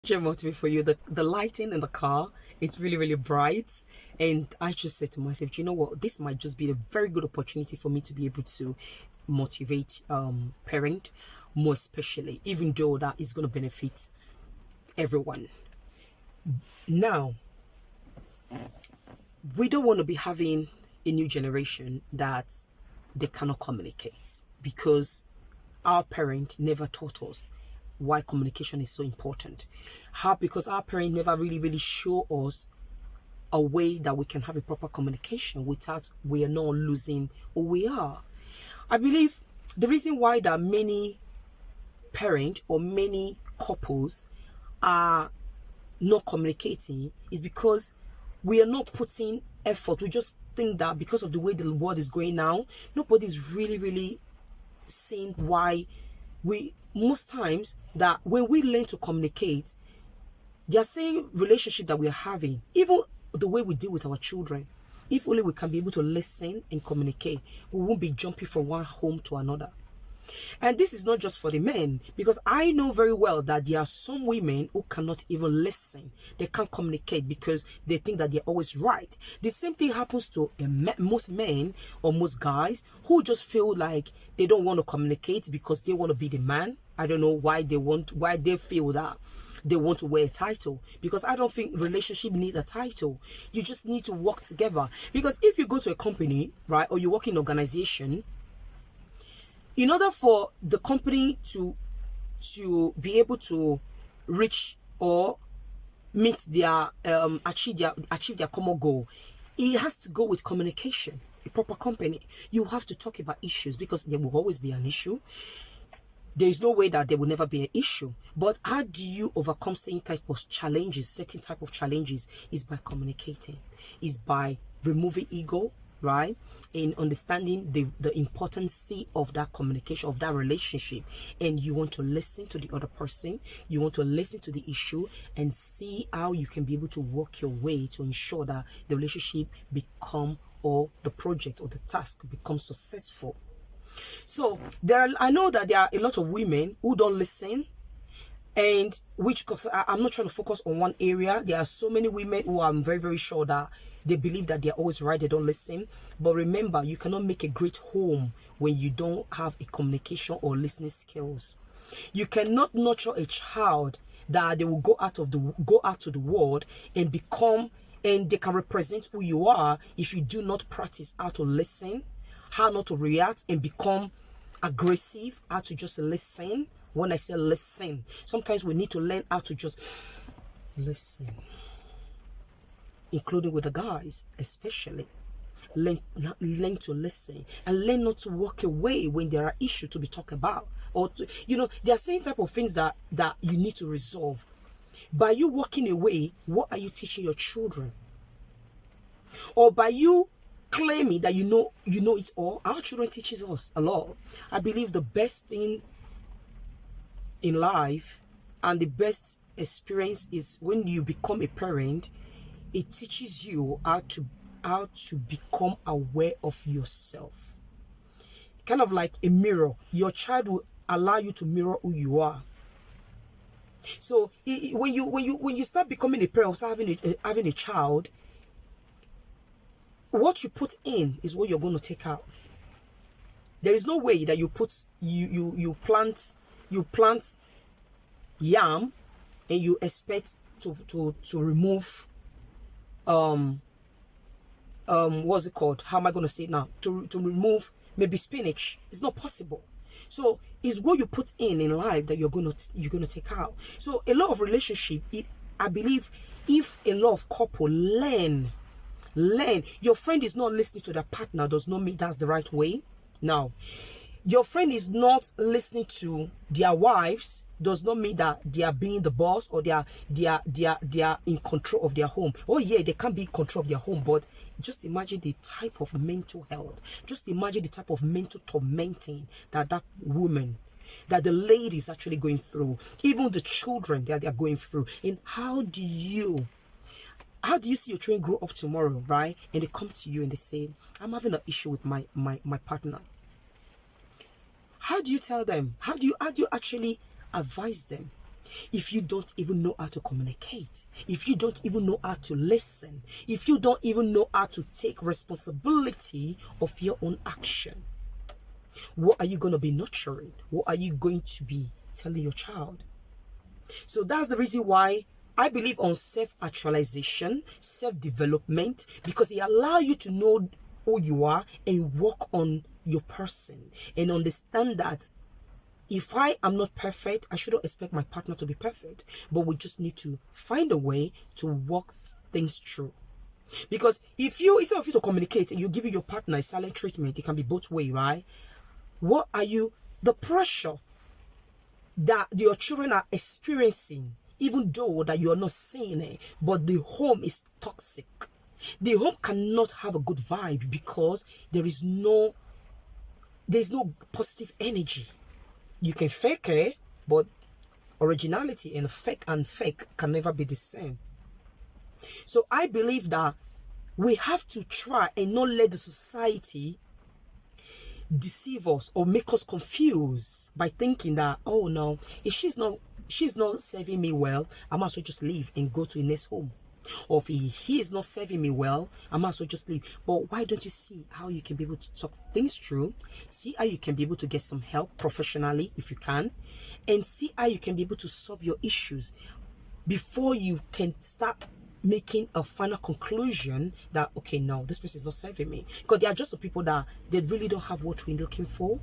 motivate for you. The lighting in the car, it's really, really bright. And I just said to myself, do you know what? This might just be a very good opportunity for me to be able to motivate parent more, especially, even though that is going to benefit everyone. Now, we don't want to be having a new generation that they cannot communicate, because our parent never taught us why communication is so important. How? Because our parent never really show us a way that we can have a proper communication without we are not losing who we are. I believe the reason why that many parent or many couples are not communicating is because we are not putting effort. We just think that because of the way the world is going now, nobody's really seeing why. We most times that when we learn to communicate, they are saying relationship that we are having, even the way we deal with our children, if only we can be able to listen and communicate, we won't be jumping from one home to another. And this is not just for the men, because I know very well that there are some women who cannot even listen. They can't communicate because they think that they're always right. The same thing happens to most men or most guys who just feel like they don't want to communicate because they want to be the man. I don't know why they feel that they want to wear a title, because I don't think relationship need a title. You just need to work together. Because if you go to a company, right, or you work in an organization, in order for the company to be able to reach or meet their achieve their common goal, it has to go with communication. A proper company, you have to talk about issues, because there will always be an issue. There is no way that there will never be an issue. But how do you overcome certain type of challenges? Certain type of challenges is by communicating, is by removing ego, right? In understanding the importance of that communication, of that relationship. And you want to listen to the other person. You want to listen to the issue and see how you can be able to work your way to ensure that the relationship become, or the project or the task becomes successful. So I know that there are a lot of women who don't listen, and because I'm not trying to focus on one area. There are so many women who I'm very sure that they believe that they're always right, they don't listen. But remember, you cannot make a great home when you don't have a communication or listening skills. You cannot nurture a child that they will go out to the world and become, and they can represent who you are, if you do not practice how to listen, how not to react and become aggressive, how to just listen. When I say listen, sometimes we need to learn how to just listen, including with the guys, especially. Learn to listen, and learn not to walk away when there are issues to be talked about, or there are certain type of things that you need to resolve. By you walking away, what are you teaching your children? Or by you claiming that you know it all? Our children teaches us a lot. I believe the best thing in life and the best experience is when you become a parent. It teaches you how to become aware of yourself. Kind of like a mirror. Your child will allow you to mirror who you are. So when you start becoming a parent, or having a child, what you put in is what you're going to take out. There is no way that you plant yam and you expect to remove what's it called? How am I going to say it now? To remove maybe spinach. It's not possible. So it's what you put in life that you're gonna take out. So a lot of relationship, I believe, if a lot of couple learn, your friend is not listening to their partner does not mean that's the right way. Now, your friend is not listening to their wives does not mean that they are being the boss, or they are in control of their home. Oh yeah, they can be in control of their home, but just imagine the type of mental health. Just imagine the type of mental tormenting that woman, that the lady is actually going through. Even the children that they are going through. And how do you see your children grow up tomorrow, right? And they come to you and they say, I'm having an issue with my partner. How do you tell them? How do you actually advise them? if you don't even know how to communicate, if you don't even know how to listen, if you don't even know how to take responsibility of your own action? What are you going to be nurturing? What are you going to be telling your child? So that's the reason why I believe on self-actualization, self-development, because it allows you to know who you are and work on your person and understand that if I am not perfect, I shouldn't expect my partner to be perfect, but we just need to find a way to work things through. Because if you, instead of you to communicate and you give your partner a silent treatment, it can be both way, right? What are you, the pressure that your children are experiencing, even though that you are not seeing it, but the home is toxic. The home cannot have a good vibe because there's no positive energy. You can fake it, but originality and fake can never be the same. So I believe that we have to try and not let the society deceive us or make us confused by thinking that, oh no, if she's not serving me well, I might as well just leave and go to a next home. Or if he is not serving me well, I might as well just leave. But why don't you see how you can be able to talk things through? See how you can be able to get some help professionally if you can, and see how you can be able to solve your issues before you can start making a final conclusion that, okay, no, this person is not serving me. Because there are just some people that they really don't have what we're looking for.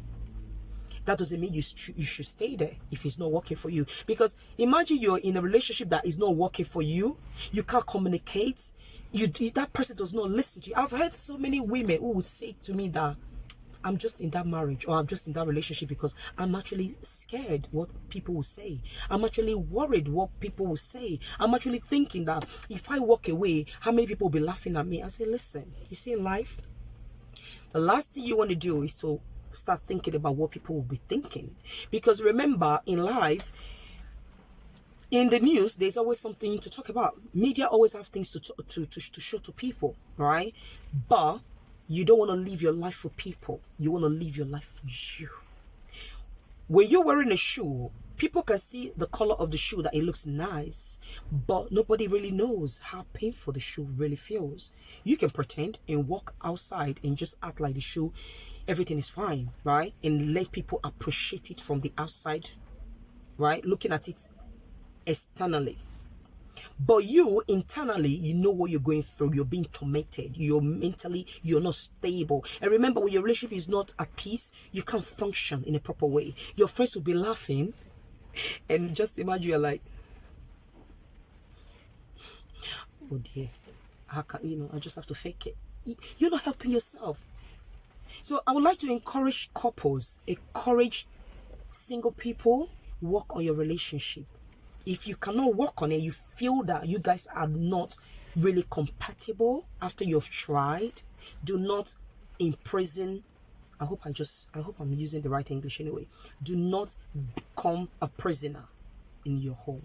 That doesn't mean you should stay there if it's not working for you. Because imagine you're in a relationship that is not working for you. You can't communicate. That person does not listen to you. I've heard so many women who would say to me that I'm just in that marriage or I'm just in that relationship because I'm actually scared what people will say. I'm actually worried what people will say. I'm actually thinking that if I walk away, how many people will be laughing at me? I say, listen, you see, in life, the last thing you want to do is to start thinking about what people will be thinking. Because remember, in life, in the news, there's always something to talk about. Media always have things to show to people, right? But you don't want to live your life for people. You want to live your life for you. When you're wearing a shoe, people can see the color of the shoe, that it looks nice, but nobody really knows how painful the shoe really feels. You can pretend and walk outside and just act like the shoe, everything is fine, right? And let people appreciate it from the outside, right? Looking at it externally. But you internally, you know what you're going through. You're being tormented. You're not stable. And remember, when your relationship is not at peace, you can't function in a proper way. Your friends will be laughing, and just imagine you're like, oh dear, how can I just have to fake it. You're not helping yourself. So I would like to encourage couples, encourage single people, work on your relationship. If you cannot work on it, you feel that you guys are not really compatible after you've tried, do not imprison. I hope I'm using the right English anyway. Do not become a prisoner in your home.